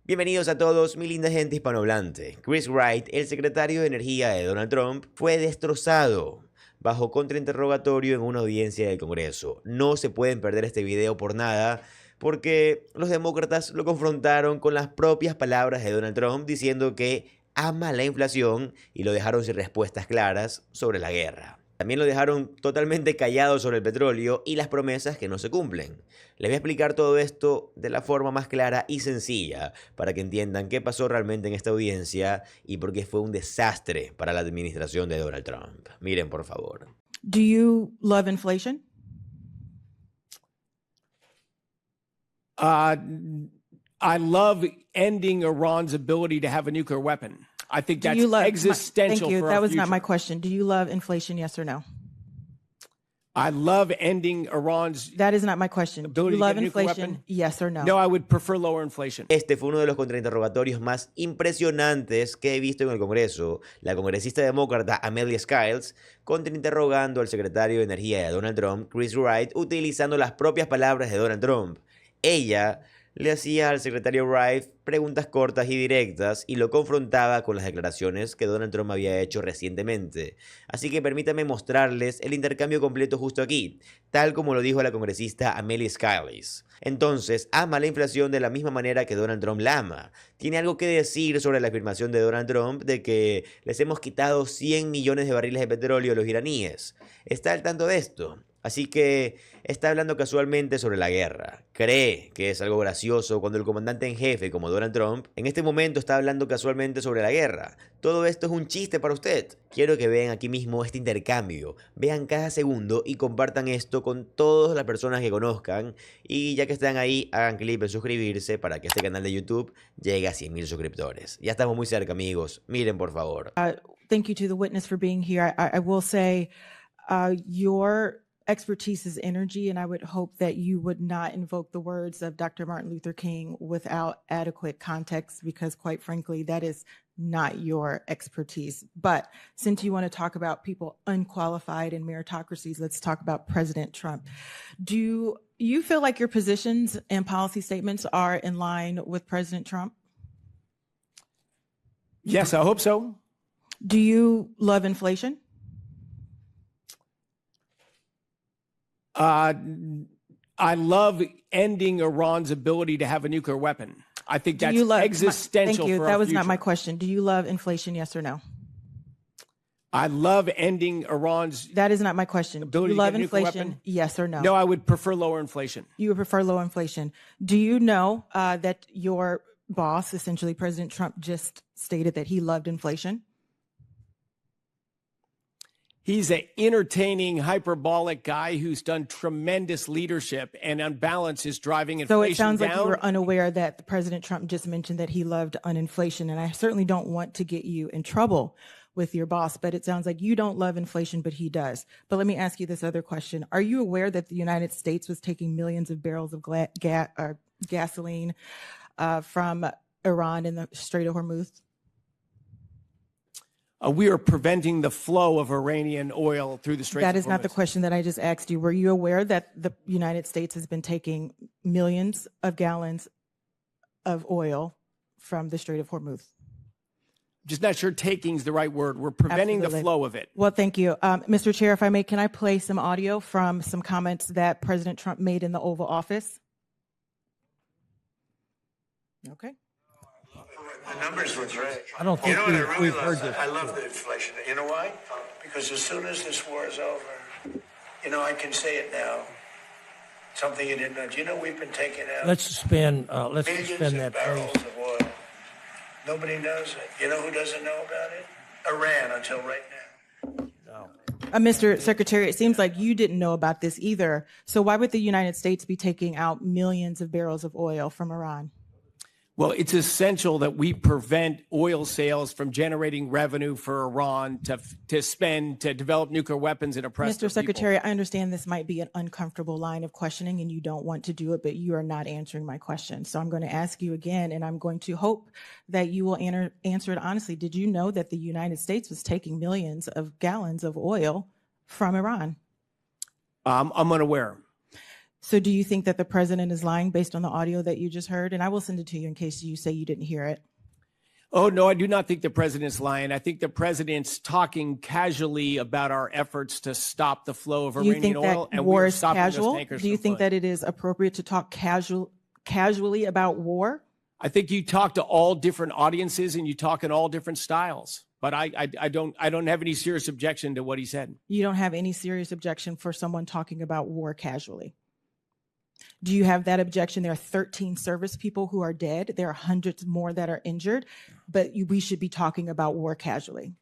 Bienvenidos a todos, mi linda gente hispanohablante. Chris Wright, el secretario de Energía de Donald Trump, fue destrozado bajo contrainterrogatorio en una audiencia del Congreso. No se pueden perder este video por nada, porque los demócratas lo confrontaron con las propias palabras de Donald Trump diciendo que ama la inflación y lo dejaron sin respuestas claras sobre la guerra. También lo dejaron totalmente callado sobre el petróleo y las promesas que no se cumplen. Les voy a explicar todo esto de la forma más clara y sencilla para que entiendan qué pasó realmente en esta audiencia y por qué fue un desastre para la administración de Donald Trump. Miren, por favor. Do you love inflation? I love ending Iran's ability to have a nuclear weapon. I think that's existential. Thank you. For that our was future. not my question. Do you love inflation? Yes or no? I love ending Iran's. That is not my question. Do you love inflation? Yes or no? No, I would prefer lower inflation. Este fue uno de los contrainterrogatorios más impresionantes que he visto en el Congreso. La congresista demócrata Amelia Skiles contrainterrogando al secretario de Energía de Donald Trump, Chris Wright, utilizando las propias palabras de Donald Trump. Ella le hacía al secretario Wright preguntas cortas y directas y lo confrontaba con las declaraciones que Donald Trump había hecho recientemente. Así que permítanme mostrarles el intercambio completo justo aquí, tal como lo dijo la congresista Amelia Skiles. Entonces, ama la inflación de la misma manera que Donald Trump la ama. Tiene algo que decir sobre la afirmación de Donald Trump de que les hemos quitado 100 millones de barriles de petróleo a los iraníes. ¿Está al tanto de esto? Así que está hablando casualmente sobre la guerra. Cree que es algo gracioso cuando el comandante en jefe como Donald Trump en este momento está hablando casualmente sobre la guerra. Todo esto es un chiste para usted. Quiero que vean aquí mismo este intercambio. Vean cada segundo y compartan esto con todas las personas que conozcan. Y ya que están ahí, hagan clic en suscribirse para que este canal de YouTube llegue a 100,000 suscriptores. Ya estamos muy cerca, amigos. Miren, por favor. Thank you to the witness for being here. I will say your expertise is energy, and I would hope that you would not invoke the words of Dr. Martin Luther King without adequate context, because quite frankly, that is not your expertise. But since you want to talk about people unqualified in meritocracies, let's talk about President Trump. Do you feel like your positions and policy statements are in line with President Trump? Yes, I hope so. Do you love inflation? I love ending Iran's ability to have a nuclear weapon. I think that's existential. Thank you. For that our was future. not my question. Do you love inflation? Yes or no? I love ending Iran's. That is not my question. Do you love inflation? Yes or no? No, I would prefer lower inflation. You would prefer low inflation. Do you know that your boss, essentially President Trump, just stated that he loved inflation? He's an entertaining, hyperbolic guy who's done tremendous leadership and on balance is driving inflation down. So it sounds like you were unaware that President Trump just mentioned that he loved inflation. And I certainly don't want to get you in trouble with your boss, but it sounds like you don't love inflation, but he does. But let me ask you this other question. Are you aware that the United States was taking millions of barrels of gasoline from Iran in the Strait of Hormuz? We are preventing the flow of Iranian oil through the Strait of Hormuz. That is not the question that I just asked you. Were you aware that the United States has been taking millions of gallons of oil from the Strait of Hormuz? Just not sure taking's the right word. We're preventing the flow of it. Well, thank you. Mr. Chair, if I may, can I play some audio from some comments that President Trump made in the Oval Office? Okay. The numbers were great. I don't think we've heard this. I love the inflation. You know why? Because as soon as this war is over, I can say it now. Something you didn't know. Do you know we've been taking out Let's suspend millions that, of barrels please. of oil? Nobody knows it. You know who doesn't know about it? Iran until right now. Mr. Secretary, it seems like you didn't know about this either. So why would the United States be taking out millions of barrels of oil from Iran? Well, it's essential that we prevent oil sales from generating revenue for Iran to spend to develop nuclear weapons and oppress their Mr. Secretary, people. I understand this might be an uncomfortable line of questioning and you don't want to do it, but you are not answering my question. So I'm going to ask you again, and I'm going to hope that you will answer it honestly. Did you know that the United States was taking millions of gallons of oil from Iran? I'm unaware. So do you think that the president is lying based on the audio that you just heard? And I will send it to you in case you say you didn't hear it. Oh, no, I do not think the president's lying. I think the president's talking casually about our efforts to stop the flow of Iranian oil, and war we're is stopping those casual? tankers. Do you from think flowing. that it is appropriate to talk casually about war? I think you talk to all different audiences and you talk in all different styles. But I don't have any serious objection to what he said. You don't have any serious objection for someone talking about war casually? Do you have that objection? There are 13 service people who are dead. There are hundreds more that are injured, but we should be talking about war casually.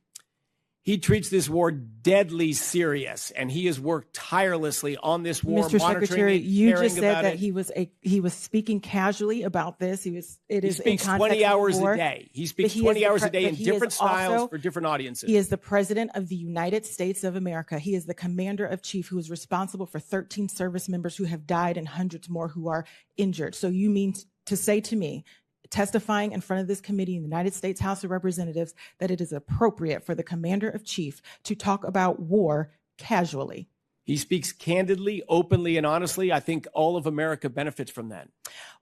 He treats this war deadly serious, and he has worked tirelessly on this war. Mr. Secretary, you just said that he he was speaking casually about this. He speaks 20 hours a day. He speaks 20 hours a day in different styles for different audiences. He is the president of the United States of America. He is the commander of chief who is responsible for 13 service members who have died and hundreds more who are injured. So you mean to say to me, testifying in front of this committee in the United States House of Representatives, that it is appropriate for the commander of chief to talk about war casually? He speaks candidly, openly, and honestly. I think all of America benefits from that.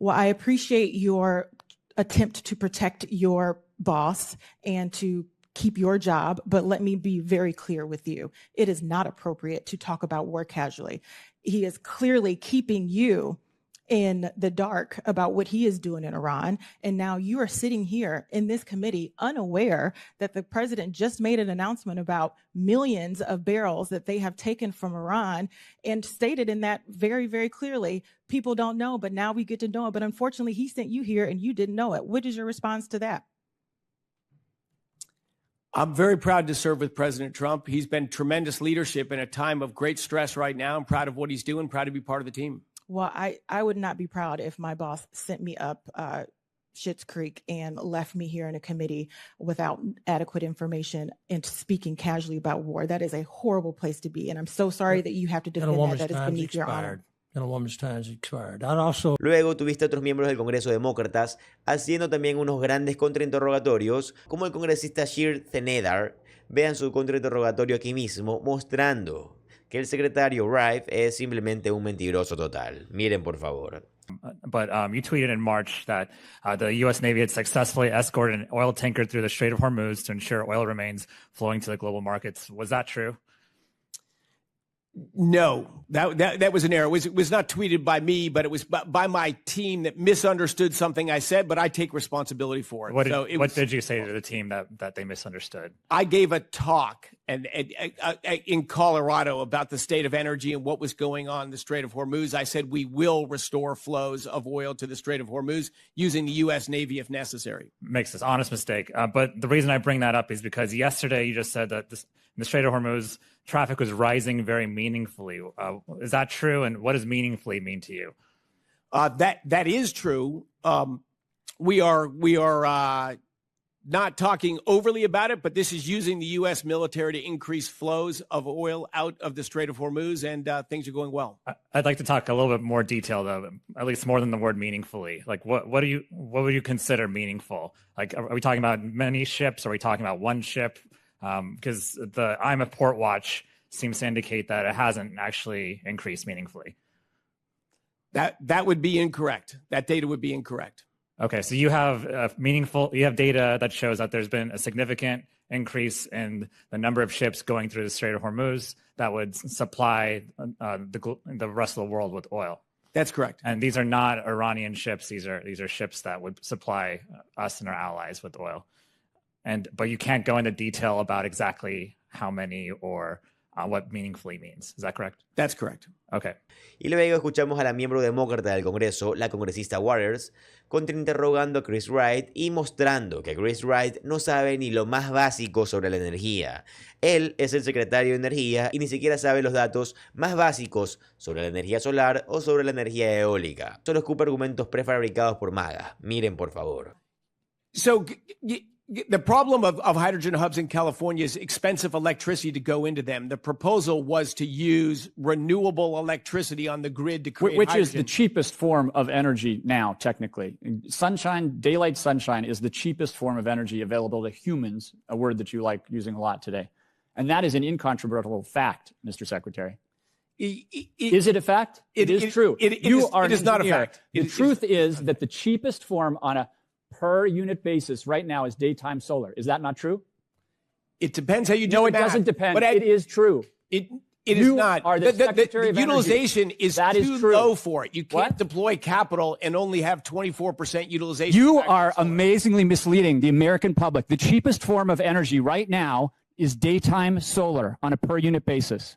Well, I appreciate your attempt to protect your boss and to keep your job, but let me be very clear with you. It is not appropriate to talk about war casually. He is clearly keeping you in the dark about what he is doing in Iran. And now you are sitting here in this committee unaware that the president just made an announcement about millions of barrels that they have taken from Iran and stated in that very, very clearly, people don't know, but now we get to know it. But unfortunately, he sent you here and you didn't know it. What is your response to that? I'm very proud to serve with President Trump. He's been tremendous leadership in a time of great stress right now. I'm proud of what he's doing, proud to be part of the team. Well, I would not be proud if my boss sent me up Schitt's Creek and left me here in a committee without adequate information and speaking casually about war. That is a horrible place to be. And I'm so sorry that you have to defend that. That is beneath your honor. And a woman's time has expired. I'd also... Luego tuviste a otros miembros del Congreso demócratas haciendo también unos grandes contrainterrogatorios, como el congresista Sheer Thenedar. Vean su contrainterrogatorio aquí mismo, mostrando que el secretario Wright es simplemente un mentiroso total. Miren, por favor. But you tweeted in March that the U.S. Navy had successfully escorted an oil tanker through the Strait of Hormuz to ensure oil remains flowing to the global markets. Was that true? No, that was an error. It was not tweeted by me, but it was by my team that misunderstood something I said, but I take responsibility for it. What did you say to the team that they misunderstood? I gave a talk in Colorado about the state of energy and what was going on in the Strait of Hormuz. I said we will restore flows of oil to the Strait of Hormuz using the U.S. Navy if necessary. Makes this honest mistake. But the reason I bring that up is because yesterday you just said that in the Strait of Hormuz, traffic was rising very meaningfully. Is that true? And what does meaningfully mean to you? That is true. We are not talking overly about it, but this is using the U.S. military to increase flows of oil out of the Strait of Hormuz, and things are going well. I'd like to talk a little bit more detail, though, at least more than the word meaningfully. Like, what would you consider meaningful? Like, are we talking about many ships? Are we talking about one ship? Because the IMF Port Watch seems to indicate that it hasn't actually increased meaningfully. That would be incorrect. That data would be incorrect. Okay, so you have data that shows that there's been a significant increase in the number of ships going through the Strait of Hormuz that would supply the rest of the world with oil. That's correct. And these are not Iranian ships. These are ships that would supply us and our allies with oil. But you can't go into detail about exactly how many or what meaningfully means. Is that correct? That's correct. Okay. Y luego escuchamos a la miembro demócrata del Congreso, la congresista Waters, contrainterrogando a Chris Wright y mostrando que Chris Wright no sabe ni lo más básico sobre la energía. Él es el secretario de Energía y ni siquiera sabe los datos más básicos sobre la energía solar o sobre la energía eólica. Solo escupe argumentos prefabricados por MAGA. Miren, por favor. So, the problem of hydrogen hubs in California is expensive electricity to go into them. The proposal was to use renewable electricity on the grid to create Which hydrogen. is the cheapest form of energy now, technically. Sunshine, daylight sunshine is the cheapest form of energy available to humans, a word that you like using a lot today. And that is an incontrovertible fact, Mr. Secretary. Is it a fact? It is true. It is not a fact. The truth is that the cheapest form on a per unit basis right now is daytime solar. Is that not true? It depends how you do No, the it math. doesn't depend. But It is true. It is You not. are the Secretary of Energy. utilization is That is too true. low for it. You can't What? deploy capital and only have 24% utilization. You factor are for solar. amazingly misleading the American public. The cheapest form of energy right now is daytime solar on a per unit basis.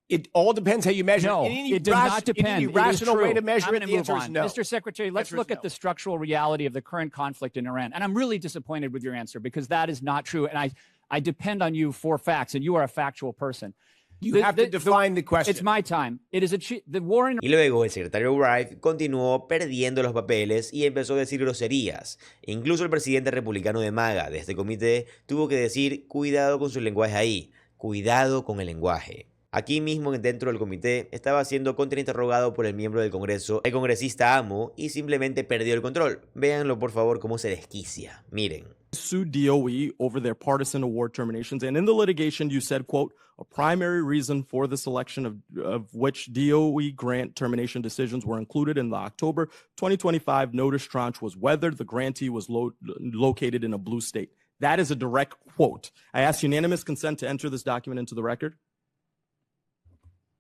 It all depends how you measure No, it. In any it does not in depend. any It is rational way true. to measure I'm it, gonna the move answer is on. no. Mr. Secretary, let's Answer is look at no. the structural reality of the current conflict in Iran. And I'm really disappointed with your answer because that is not true. And I depend on you for facts, and you are a factual person. You have to define the question. It's my time. It is the war in Y luego el secretario Wright continuó perdiendo los papeles y empezó a decir groserías. Incluso el presidente republicano de MAGA de este comité tuvo que decir cuidado con su lenguaje ahí, cuidado con el lenguaje. Aquí mismo dentro del comité estaba siendo contrainterrogado por el miembro del Congreso, el congresista Amo, y simplemente perdió el control. Véanlo por favor cómo se desquicia. Miren. Sued DOE over their partisan award terminations. And in the litigation, you said, quote, a primary reason for the selection of which DOE grant termination decisions were included in the October 2025 notice tranche was whether the grantee was located in a blue state. That is a direct quote. I ask unanimous consent to enter this document into the record.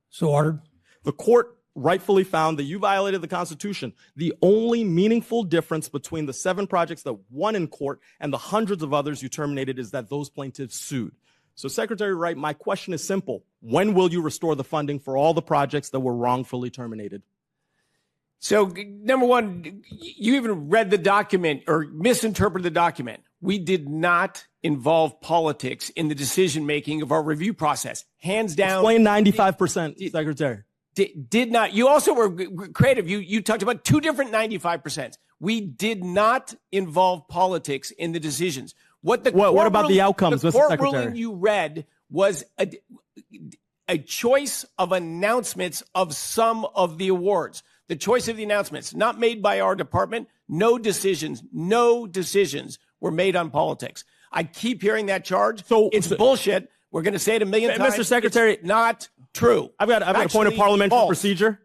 So ordered. The court rightfully found that you violated the Constitution. The only meaningful difference between the 7 projects that won in court and the hundreds of others you terminated is that those plaintiffs sued. So, Secretary Wright, my question is simple. When will you restore the funding for all the projects that were wrongfully terminated? So, number one, you even read the document or misinterpreted the document. We did not involve politics in the decision-making of our review process. Hands down. Explain 95%, Secretary. Did not. You also were creative. You talked about 2 different 95%. We did not involve politics in the decisions. What about the outcomes, the Mr. court Secretary? ruling you read was a choice of announcements of some of the awards. The choice of the announcements, not made by our department. No decisions were made on politics. I keep hearing that charge. So it's bullshit. We're going to say it a million times. Mr. Secretary, it's not true. I've got a point of parliamentary false. procedure.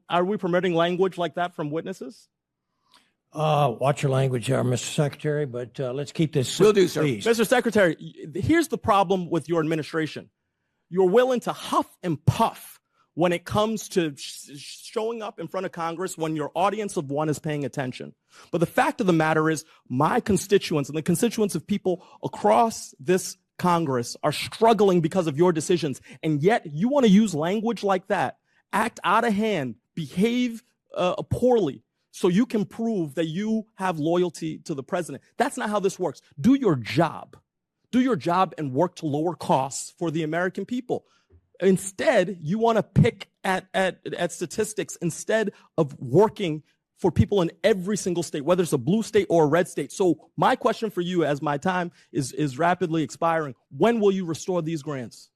Are we permitting language like that from witnesses? Watch your language here, Mr. Secretary, but let's keep this. Will do, sir. Please. Mr. Secretary, here's the problem with your administration. You're willing to huff and puff when it comes to showing up in front of Congress when your audience of one is paying attention. But the fact of the matter is my constituents and the constituents of people across this Congress are struggling because of your decisions. And yet you want to use language like that, act out of hand, behave poorly, so you can prove that you have loyalty to the president. That's not how this works. Do your job. Do your job and work to lower costs for the American people. Instead, you want to pick at statistics instead of working for people in every single state, whether it's a blue state or a red state. So my question for you, as my time is rapidly expiring, when will you restore these grants?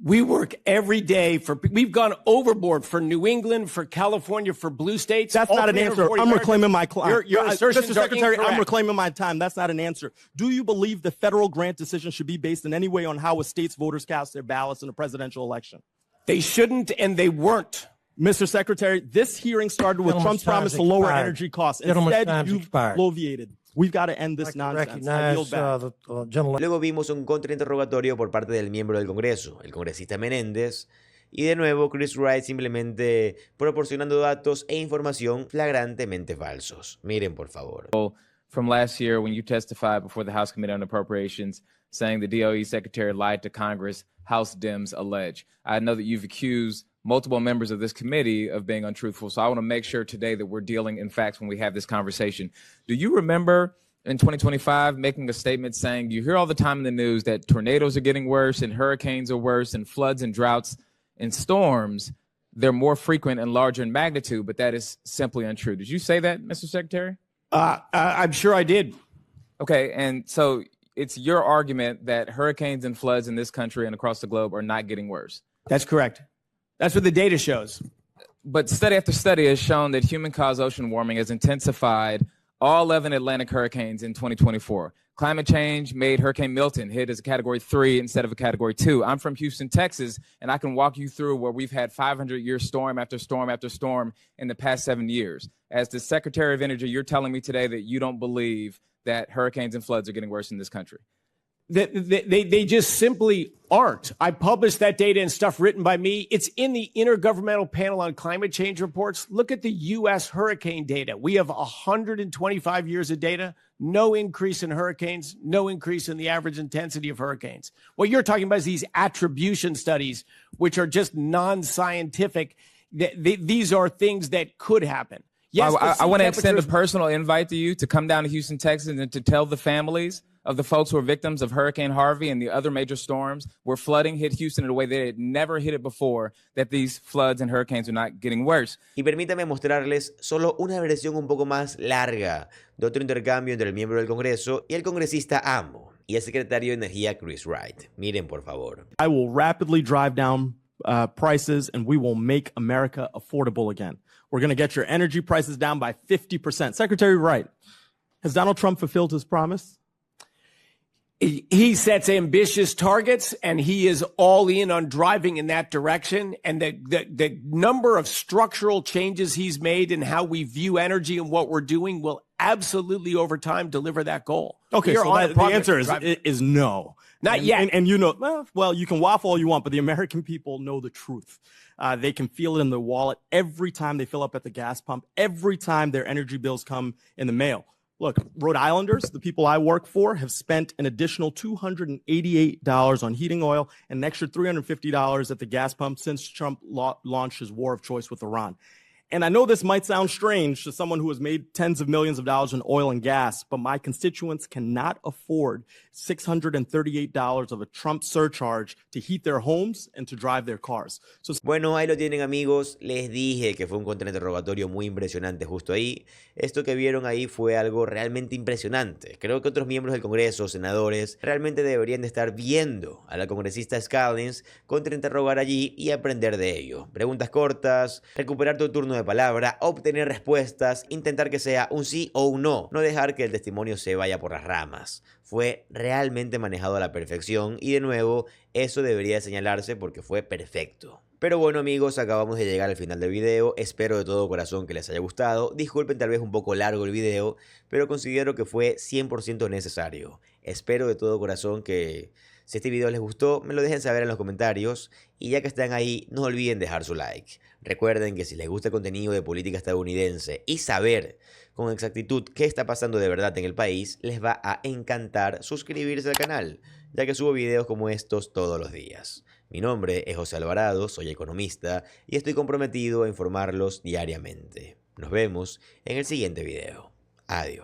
We work every day we've gone overboard for New England, for California, for blue states. That's not an answer. I'm reclaiming my time. Your assertions Mr. Secretary, are incorrect. I'm reclaiming my time. That's not an answer. Do you believe the federal grant decision should be based in any way on how a state's voters cast their ballots in a presidential election? They shouldn't, and they weren't. Mr. Secretary, this hearing started with Trump's promise to lower energy costs. Instead, you've bloviated. We've got to end this nonsense. I yield back. Luego vimos un contrainterrogatorio por parte del miembro del Congreso, el congresista Menéndez, y de nuevo Chris Wright simplemente proporcionando datos e información flagrantemente falsos. Miren, por favor. From last year when you testified before the House Committee on Appropriations saying the DOE Secretary lied to Congress, House Dems allege. I know that you've accused multiple members of this committee of being untruthful. So I want to make sure today that we're dealing in facts when we have this conversation. Do you remember in 2025 making a statement saying you hear all the time in the news that tornadoes are getting worse and hurricanes are worse and floods and droughts and storms, they're more frequent and larger in magnitude, but that is simply untrue. Did you say that, Mr. Secretary? I'm sure I did. Okay, and so it's your argument that hurricanes and floods in this country and across the globe are not getting worse. That's correct. That's what the data shows. But study after study has shown that human-caused ocean warming has intensified all 11 Atlantic hurricanes in 2024, Climate change made Hurricane Milton hit as a Category 3 instead of a Category 2. I'm from Houston, Texas, and I can walk you through where we've had 500-year storm after storm after storm in the past 7 years. As the Secretary of Energy, you're telling me today that you don't believe that hurricanes and floods are getting worse in this country. They just simply aren't. I published that data and stuff written by me. It's in the Intergovernmental Panel on Climate Change reports. Look at the U.S. hurricane data. We have 125 years of data, no increase in hurricanes, no increase in the average intensity of hurricanes. What you're talking about is these attribution studies, which are just non-scientific. These are things that could happen. Yes, I want to extend a personal invite to you to come down to Houston, Texas, and to tell the families of the folks who are victims of Hurricane Harvey and the other major storms where flooding hit Houston in a way that it never hit it before, that these floods and hurricanes are not getting worse. Y permítame mostrarles solo una versión un poco más larga de otro intercambio entre el miembro del Congreso y el congresista amo y el secretario de Energía Chris Wright. Miren, por favor. I will rapidly drive down prices and we will make America affordable again. We're going to get your energy prices down by 50%. Secretary Wright, has Donald Trump fulfilled his promise? He sets ambitious targets, and he is all in on driving in that direction. And the number of structural changes he's made in how we view energy and what we're doing will absolutely, over time, deliver that goal. Okay, so the answer is no. Not yet. And you know, well, you can waffle all you want, but the American people know the truth. They can feel it in their wallet every time they fill up at the gas pump, every time their energy bills come in the mail. Look, Rhode Islanders, the people I work for, have spent an additional $288 on heating oil and an extra $350 at the gas pump since Trump launched his war of choice with Iran. And I know this might sound strange to someone who has made tens of millions of dollars in oil and gas, but my constituents cannot afford $638 of a Trump surcharge to heat their homes and to drive their cars. Bueno, ahí lo tienen, amigos. Les dije que fue un contrainterrogatorio muy impresionante justo ahí. Esto que vieron ahí fue algo realmente impresionante. Creo que otros miembros del Congreso, senadores, realmente deberían de estar viendo a la congresista Scalise contrainterrogar allí y aprender de ello. Preguntas cortas, recuperar tu turno de palabra, obtener respuestas, intentar que sea un sí o un no, no dejar que el testimonio se vaya por las ramas. Fue realmente manejado a la perfección y de nuevo eso debería señalarse porque fue perfecto. Pero bueno, amigos, acabamos de llegar al final del video. Espero de todo corazón que les haya gustado. Disculpen tal vez un poco largo el video, pero considero que fue 100% necesario. Espero de todo corazón que si este video les gustó, me lo dejen saber en los comentarios. Y ya que están ahí, no olviden dejar su like. Recuerden que si les gusta el contenido de política estadounidense y saber con exactitud qué está pasando de verdad en el país, les va a encantar suscribirse al canal, ya que subo videos como estos todos los días. Mi nombre es José Alvarado, soy economista y estoy comprometido a informarlos diariamente. Nos vemos en el siguiente video. Adiós.